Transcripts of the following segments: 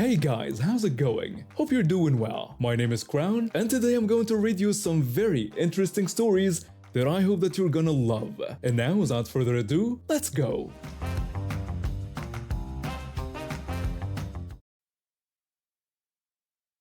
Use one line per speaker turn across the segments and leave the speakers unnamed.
Hey guys, how's it going? Hope you're doing well. My name is Crown, and today I'm going to read you some very interesting stories that I hope that you're gonna love. And now, without further ado, let's go!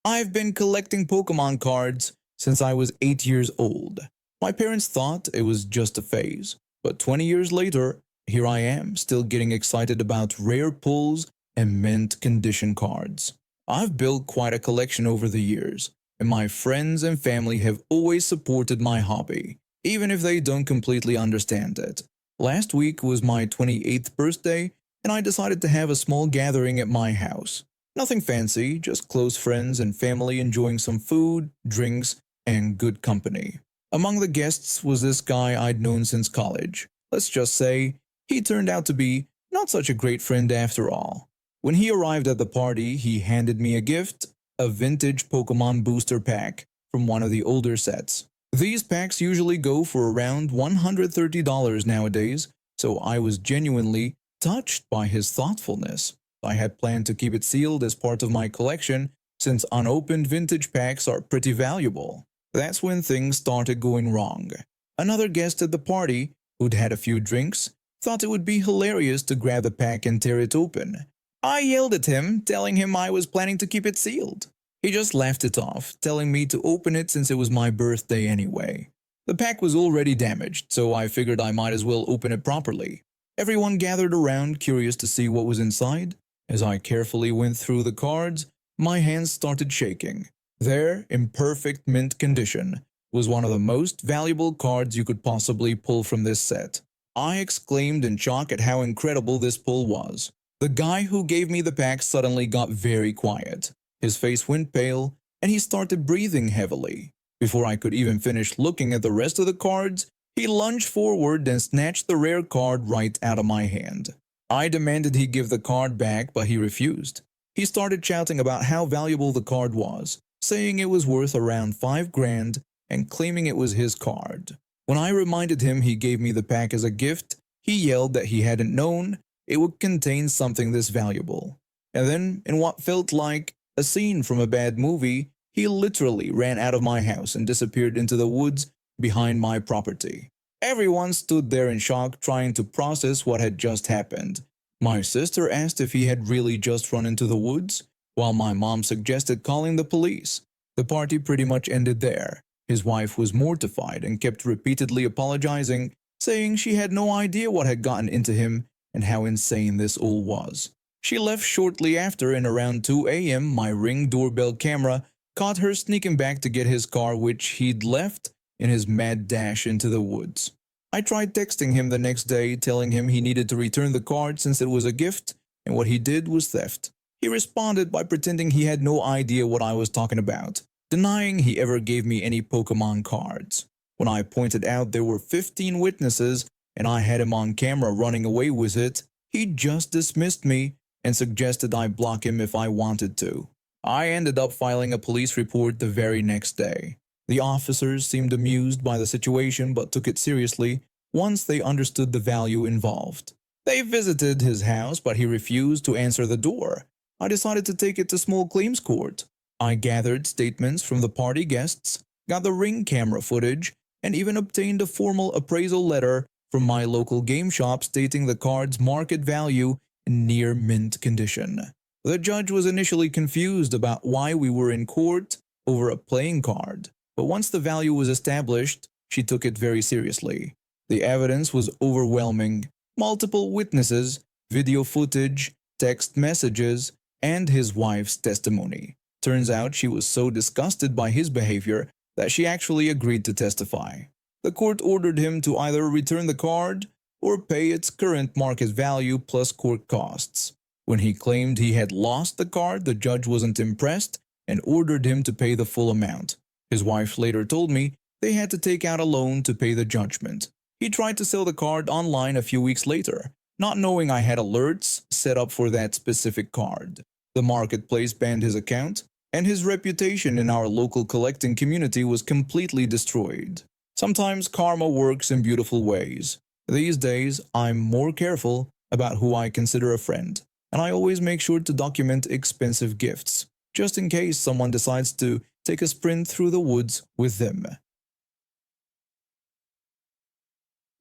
I've been collecting Pokemon cards since I was 8 years old. My parents thought it was just a phase, but 20 years later, here I am, still getting excited about rare pulls and mint condition cards. I've built quite a collection over the years, and my friends and family have always supported my hobby, even if they don't completely understand it. Last week was my 28th birthday, and I decided to have a small gathering at my house. Nothing fancy, just close friends and family enjoying some food, drinks, and good company. Among the guests was this guy I'd known since college. Let's just say, he turned out to be not such a great friend after all. When he arrived at the party, he handed me a gift, a vintage Pokemon booster pack from one of the older sets. These packs usually go for around $130 nowadays, so I was genuinely touched by his thoughtfulness. I had planned to keep it sealed as part of my collection since unopened vintage packs are pretty valuable. That's when things started going wrong. Another guest at the party, who'd had a few drinks, thought it would be hilarious to grab the pack and tear it open. I yelled at him, telling him I was planning to keep it sealed. He just laughed it off, telling me to open it since it was my birthday anyway. The pack was already damaged, so I figured I might as well open it properly. Everyone gathered around, curious to see what was inside. As I carefully went through the cards, my hands started shaking. There, in perfect mint condition, was one of the most valuable cards you could possibly pull from this set. I exclaimed in shock at how incredible this pull was. The guy who gave me the pack suddenly got very quiet. His face went pale, and he started breathing heavily. Before I could even finish looking at the rest of the cards, he lunged forward and snatched the rare card right out of my hand. I demanded he give the card back, but he refused. He started shouting about how valuable the card was, saying it was worth around $5,000 and claiming it was his card. When I reminded him he gave me the pack as a gift, he yelled that he hadn't known it would contain something this valuable. And then, in what felt like a scene from a bad movie, he literally ran out of my house and disappeared into the woods behind my property. Everyone stood there in shock, trying to process what had just happened. My sister asked if he had really just run into the woods, while my mom suggested calling the police. The party pretty much ended there. His wife was mortified and kept repeatedly apologizing, saying she had no idea what had gotten into him and how insane this all was. She left shortly after, and around 2 a.m. my Ring doorbell camera caught her sneaking back to get his car, which he'd left in his mad dash into the woods. I tried texting him the next day, telling him he needed to return the card since it was a gift, and what he did was theft. He responded by pretending he had no idea what I was talking about, denying he ever gave me any Pokemon cards. When I pointed out there were 15 witnesses, and I had him on camera running away with it, he just dismissed me and suggested I block him if I wanted to. I ended up filing a police report the very next day. The officers seemed amused by the situation but took it seriously once they understood the value involved. They visited his house, but he refused to answer the door. I decided to take it to small claims court. I gathered statements from the party guests, got the Ring camera footage, and even obtained a formal appraisal letter from my local game shop stating the card's market value in near mint condition. The judge was initially confused about why we were in court over a playing card, but once the value was established, she took it very seriously. The evidence was overwhelming: multiple witnesses, video footage, text messages, and his wife's testimony. Turns out she was so disgusted by his behavior that she actually agreed to testify. The court ordered him to either return the card or pay its current market value plus court costs. When he claimed he had lost the card, the judge wasn't impressed and ordered him to pay the full amount. His wife later told me they had to take out a loan to pay the judgment. He tried to sell the card online a few weeks later, not knowing I had alerts set up for that specific card. The marketplace banned his account, and his reputation in our local collecting community was completely destroyed. Sometimes karma works in beautiful ways. These days, I'm more careful about who I consider a friend. and I always make sure to document expensive gifts, just in case someone decides to take a sprint through the woods with them.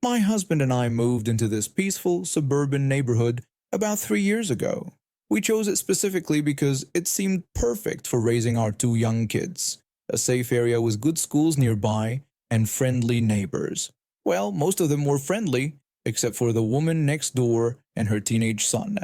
My husband and I moved into this peaceful suburban neighborhood about 3 years ago. We chose it specifically because it seemed perfect for raising our two young kids. A safe area with good schools nearby and friendly neighbors. Well, most of them were friendly, except for the woman next door and her teenage son.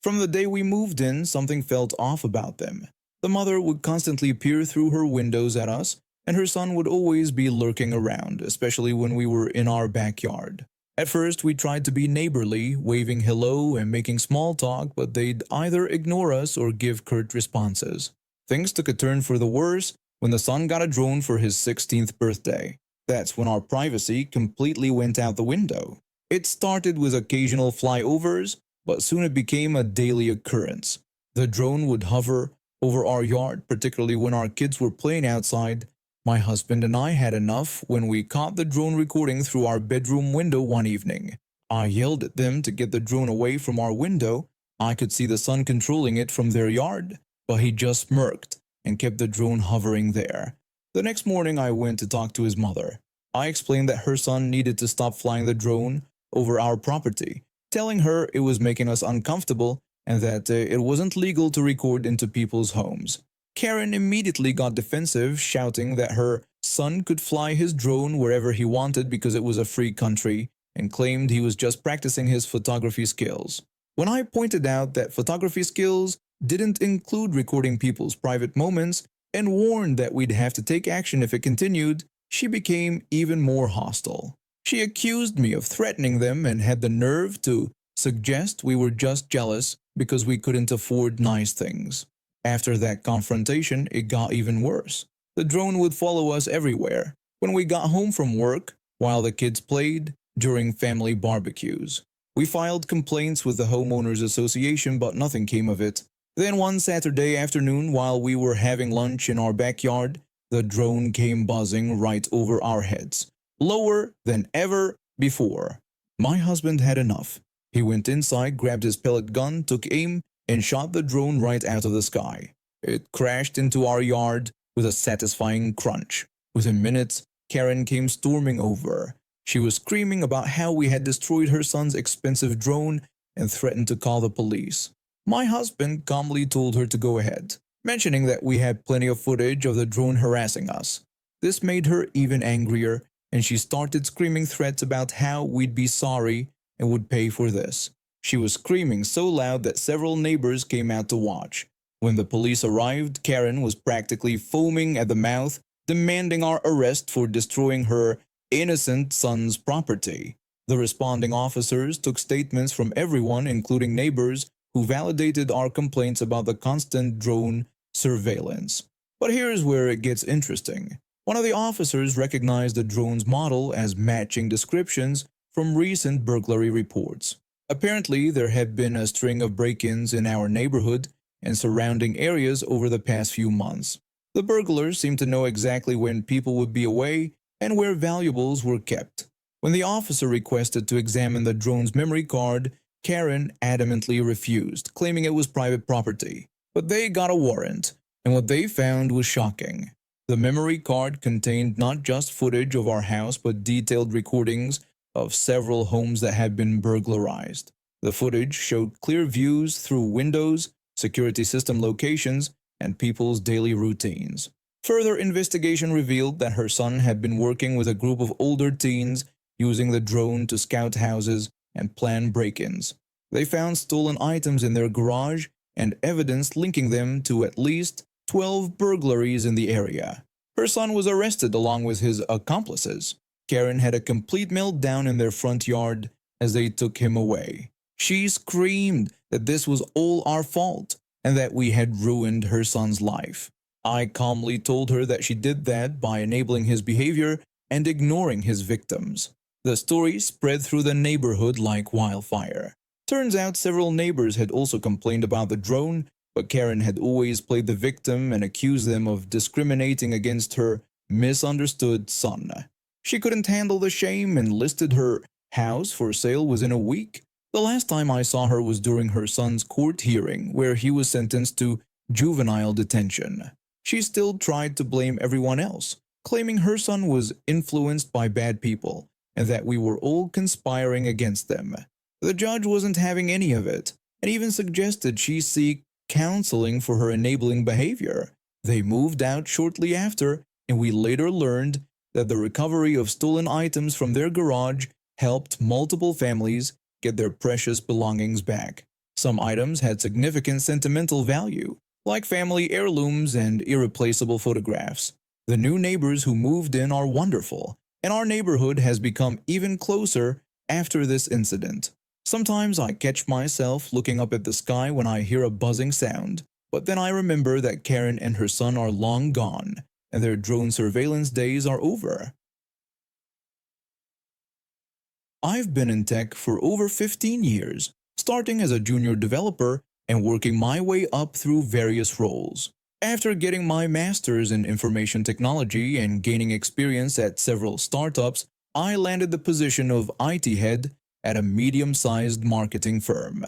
From the day we moved in, something felt off about them. The mother would constantly peer through her windows at us, and her son would always be lurking around, especially when we were in our backyard. At first, we tried to be neighborly, waving hello and making small talk, but they'd either ignore us or give curt responses. Things took a turn for the worse when the son got a drone for his 16th birthday. That's when our privacy completely went out the window. It started with occasional flyovers, but soon it became a daily occurrence. The drone would hover over our yard, particularly when our kids were playing outside. My husband and I had enough when we caught the drone recording through our bedroom window one evening. I yelled at them to get the drone away from our window. I could see the son controlling it from their yard, but he just smirked and kept the drone hovering there. The next morning I went to talk to his mother. I explained that her son needed to stop flying the drone over our property, telling her it was making us uncomfortable and that it wasn't legal to record into people's homes. Karen immediately got defensive, shouting that her son could fly his drone wherever he wanted because it was a free country, and claimed he was just practicing his photography skills. When I pointed out that photography skills didn't include recording people's private moments and warned that we'd have to take action if it continued, she became even more hostile. She accused me of threatening them and had the nerve to suggest we were just jealous because we couldn't afford nice things. After that confrontation, it got even worse. The drone would follow us everywhere, when we got home from work, while the kids played, during family barbecues. We filed complaints with the homeowners association, but nothing came of it. Then one Saturday afternoon, while we were having lunch in our backyard, the drone came buzzing right over our heads, lower than ever before. My husband had enough. He went inside, grabbed his pellet gun, took aim, and shot the drone right out of the sky. It crashed into our yard with a satisfying crunch. Within minutes, Karen came storming over. She was screaming about how we had destroyed her son's expensive drone and threatened to call the police. My husband calmly told her to go ahead, mentioning that we had plenty of footage of the drone harassing us. This made her even angrier, and she started screaming threats about how we'd be sorry and would pay for this. She was screaming so loud that several neighbors came out to watch. When the police arrived, Karen was practically foaming at the mouth, demanding our arrest for destroying her innocent son's property. The responding officers took statements from everyone, including neighbors, who validated our complaints about the constant drone surveillance. But here's where it gets interesting. One of the officers recognized the drone's model as matching descriptions from recent burglary reports. Apparently, there had been a string of break-ins in our neighborhood and surrounding areas over the past few months. The burglars seemed to know exactly when people would be away and where valuables were kept. When the officer requested to examine the drone's memory card, Karen adamantly refused, claiming it was private property. But they got a warrant, and what they found was shocking. The memory card contained not just footage of our house, but detailed recordings of several homes that had been burglarized. The footage showed clear views through windows, security system locations, and people's daily routines. Further investigation revealed that her son had been working with a group of older teens using the drone to scout houses and plan break-ins. They found stolen items in their garage and evidence linking them to at least 12 burglaries in the area. Her son was arrested along with his accomplices. Karen had a complete meltdown in their front yard as they took him away. She screamed that this was all our fault and that we had ruined her son's life. I calmly told her that she did that by enabling his behavior and ignoring his victims. The story spread through the neighborhood like wildfire. Turns out several neighbors had also complained about the drone, but Karen had always played the victim and accused them of discriminating against her misunderstood son. She couldn't handle the shame and listed her house for sale within a week. The last time I saw her was during her son's court hearing, where he was sentenced to juvenile detention. She still tried to blame everyone else, claiming her son was influenced by bad people and that we were all conspiring against them. The judge wasn't having any of it, and even suggested she seek counseling for her enabling behavior. They moved out shortly after, and we later learned that the recovery of stolen items from their garage helped multiple families get their precious belongings back. Some items had significant sentimental value, like family heirlooms and irreplaceable photographs. The new neighbors who moved in are wonderful, and our neighborhood has become even closer after this incident. Sometimes I catch myself looking up at the sky when I hear a buzzing sound, but then I remember that Karen and her son are long gone, and their drone surveillance days are over. I've been in tech for over 15 years, starting as a junior developer and working my way up through various roles. After getting my master's in information technology and gaining experience at several startups, I landed the position of IT head at a medium-sized marketing firm.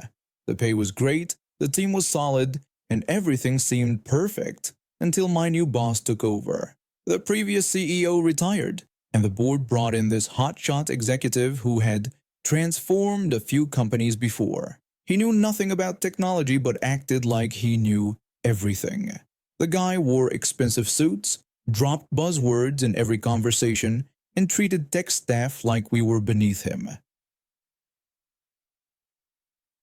The pay was great, the team was solid, and everything seemed perfect until my new boss took over. The previous CEO retired, and the board brought in this hotshot executive who had transformed a few companies before. He knew nothing about technology but acted like he knew everything. The guy wore expensive suits, dropped buzzwords in every conversation, and treated tech staff like we were beneath him.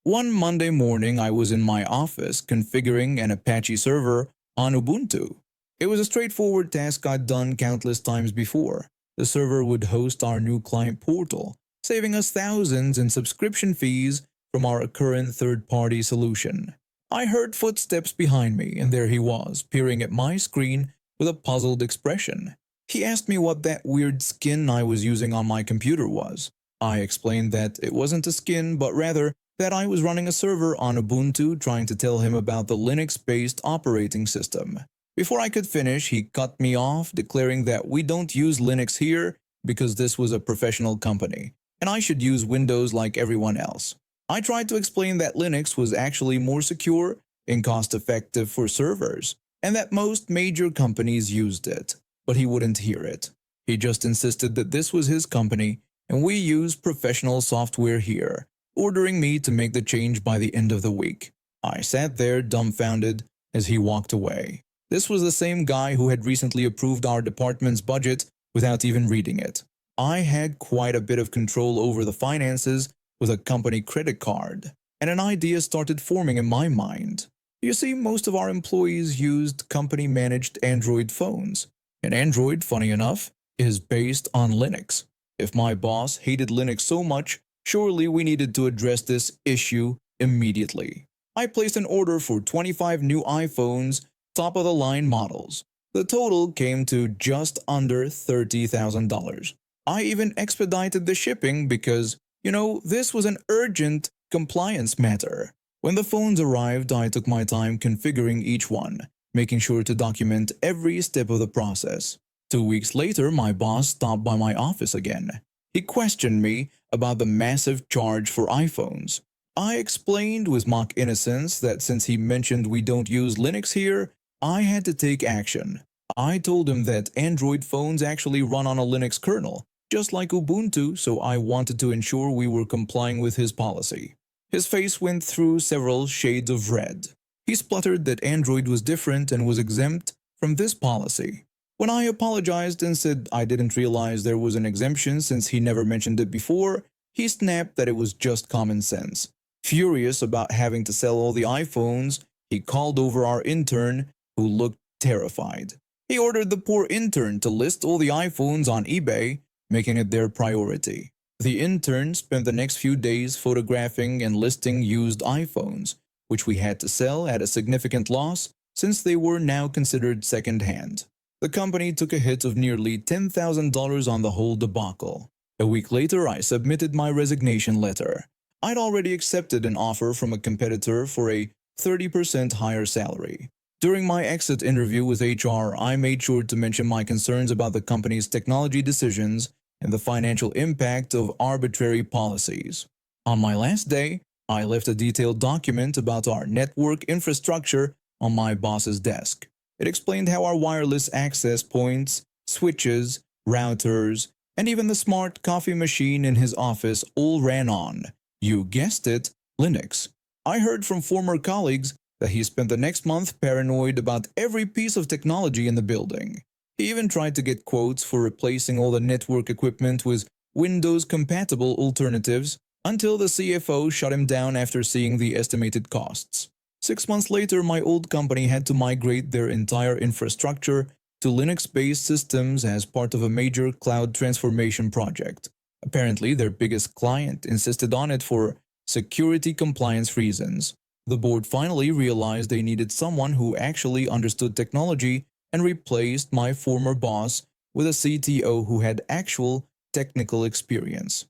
One Monday morning, I was in my office configuring an Apache server on Ubuntu. It was a straightforward task I'd done countless times before. The server would host our new client portal, saving us thousands in subscription fees from our current third-party solution. I heard footsteps behind me, and there he was, peering at my screen with a puzzled expression. He asked me what that weird skin I was using on my computer was. I explained that it wasn't a skin, but rather that I was running a server on Ubuntu trying to tell him about the Linux-based operating system. Before I could finish, he cut me off, declaring that we don't use Linux here because this was a professional company, and I should use Windows like everyone else. I tried to explain that Linux was actually more secure and cost-effective for servers, and that most major companies used it, but he wouldn't hear it. He just insisted that this was his company, and we use professional software here, ordering me to make the change by the end of the week. I sat there dumbfounded as he walked away. This was the same guy who had recently approved our department's budget without even reading it. I had quite a bit of control over the finances with a company credit card, and an idea started forming in my mind. You see, most of our employees used company-managed Android phones, and Android, funny enough, is based on Linux. If my boss hated Linux so much, surely we needed to address this issue immediately. I placed an order for 25 new iPhones, top-of-the-line models. The total came to just under $30,000. I even expedited the shipping because, this was an urgent compliance matter. When the phones arrived, I took my time configuring each one, making sure to document every step of the process. 2 weeks later, my boss stopped by my office again. He questioned me about the massive charge for iPhones. I explained with mock innocence that since he mentioned we don't use Linux here, I had to take action. I told him that Android phones actually run on a Linux kernel, just like Ubuntu, so I wanted to ensure we were complying with his policy. His face went through several shades of red. He spluttered that Android was different and was exempt from this policy. When I apologized and said I didn't realize there was an exemption since he never mentioned it before, he snapped that it was just common sense. Furious about having to sell all the iPhones, he called over our intern, who looked terrified. He ordered the poor intern to list all the iPhones on eBay, making it their priority. The intern spent the next few days photographing and listing used iPhones, which we had to sell at a significant loss since they were now considered second-hand. The company took a hit of nearly $10,000 on the whole debacle. A week later, I submitted my resignation letter. I'd already accepted an offer from a competitor for a 30% higher salary. During my exit interview with HR, I made sure to mention my concerns about the company's technology decisions and the financial impact of arbitrary policies. On my last day, I left a detailed document about our network infrastructure on my boss's desk. It explained how our wireless access points, switches, routers, and even the smart coffee machine in his office all ran on, you guessed it, Linux. I heard from former colleagues that he spent the next month paranoid about every piece of technology in the building. He even tried to get quotes for replacing all the network equipment with Windows-compatible alternatives until the CFO shut him down after seeing the estimated costs. 6 months later, my old company had to migrate their entire infrastructure to Linux-based systems as part of a major cloud transformation project. Apparently, their biggest client insisted on it for security compliance reasons. The board finally realized they needed someone who actually understood technology and replaced my former boss with a CTO who had actual technical experience.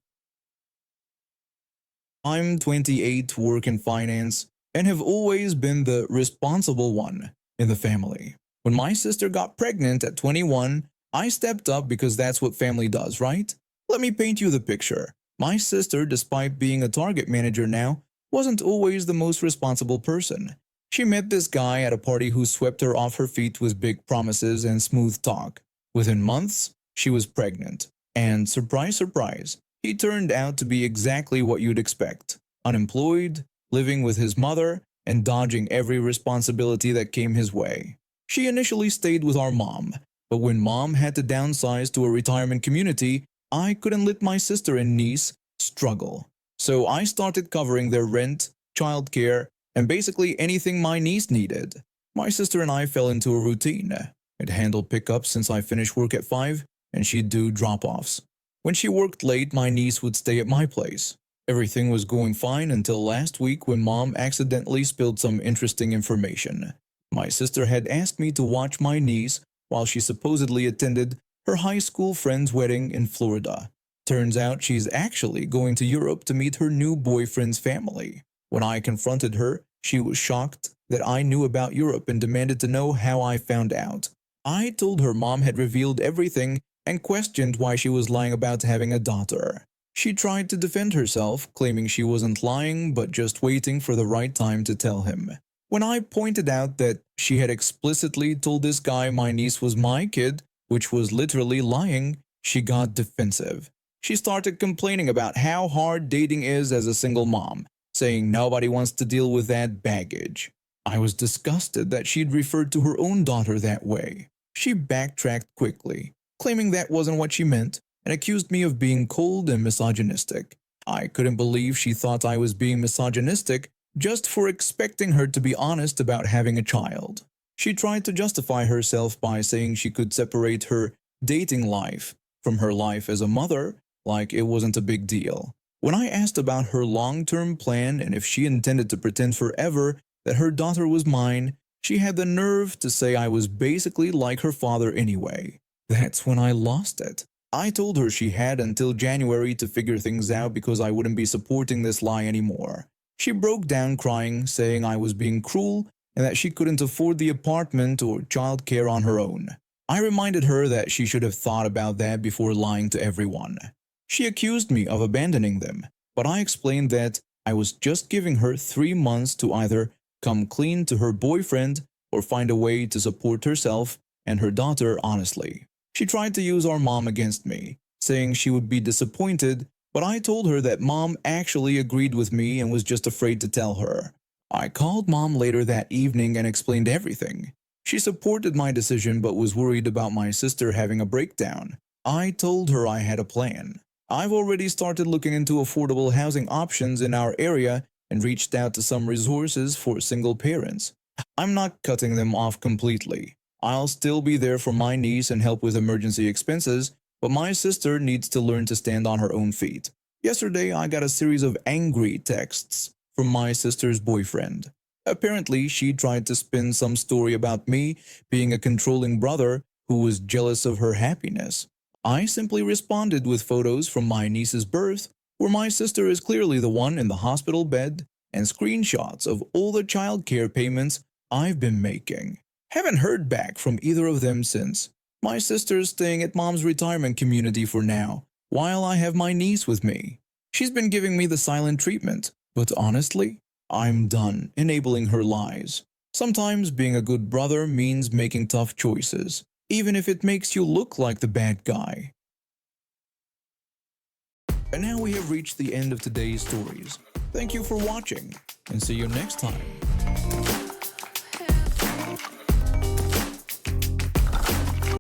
I'm 28, work in finance, and have always been the responsible one in the family. When my sister got pregnant at 21, I stepped up because that's what family does, right? Let me paint you the picture. My sister, despite being a target manager now, wasn't always the most responsible person. She met this guy at a party who swept her off her feet with big promises and smooth talk. Within months, she was pregnant. And surprise, surprise, he turned out to be exactly what you'd expect. Unemployed, living with his mother, and dodging every responsibility that came his way. She initially stayed with our mom, but when mom had to downsize to a retirement community, I couldn't let my sister and niece struggle. So I started covering their rent, childcare, and basically anything my niece needed. My sister and I fell into a routine. I'd handle pickups since I finished work at 5, and she'd do drop-offs. When she worked late, my niece would stay at my place. Everything was going fine until last week when mom accidentally spilled some interesting information. My sister had asked me to watch my niece while she supposedly attended her high school friend's wedding in Florida. Turns out she's actually going to Europe to meet her new boyfriend's family. When I confronted her, she was shocked that I knew about Europe and demanded to know how I found out. I told her mom had revealed everything and questioned why she was lying about having a daughter. She tried to defend herself, claiming she wasn't lying but just waiting for the right time to tell him. When I pointed out that she had explicitly told this guy my niece was my kid, which was literally lying, she got defensive. She started complaining about how hard dating is as a single mom, saying nobody wants to deal with that baggage. I was disgusted that she'd referred to her own daughter that way. She backtracked quickly, claiming that wasn't what she meant, and accused me of being cold and misogynistic. I couldn't believe she thought I was being misogynistic just for expecting her to be honest about having a child. She tried to justify herself by saying she could separate her dating life from her life as a mother, like it wasn't a big deal. When I asked about her long-term plan and if she intended to pretend forever that her daughter was mine, she had the nerve to say I was basically like her father anyway. That's when I lost it. I told her she had until January to figure things out because I wouldn't be supporting this lie anymore. She broke down crying, saying I was being cruel and that she couldn't afford the apartment or childcare on her own. I reminded her that she should have thought about that before lying to everyone. She accused me of abandoning them, but I explained that I was just giving her 3 months to either come clean to her boyfriend or find a way to support herself and her daughter honestly. She tried to use our mom against me, saying she would be disappointed, but I told her that mom actually agreed with me and was just afraid to tell her. I called mom later that evening and explained everything. She supported my decision but was worried about my sister having a breakdown. I told her I had a plan. I've already started looking into affordable housing options in our area and reached out to some resources for single parents. I'm not cutting them off completely. I'll still be there for my niece and help with emergency expenses, but my sister needs to learn to stand on her own feet. Yesterday, I got a series of angry texts from my sister's boyfriend. Apparently, she tried to spin some story about me being a controlling brother who was jealous of her happiness. I simply responded with photos from my niece's birth, where my sister is clearly the one in the hospital bed, and screenshots of all the child care payments I've been making. Haven't heard back from either of them since. My sister's staying at mom's retirement community for now, while I have my niece with me. She's been giving me the silent treatment, but honestly, I'm done enabling her lies. Sometimes being a good brother means making tough choices, even if it makes you look like the bad guy. And now we have reached the end of today's stories. Thank you for watching, and see you next time.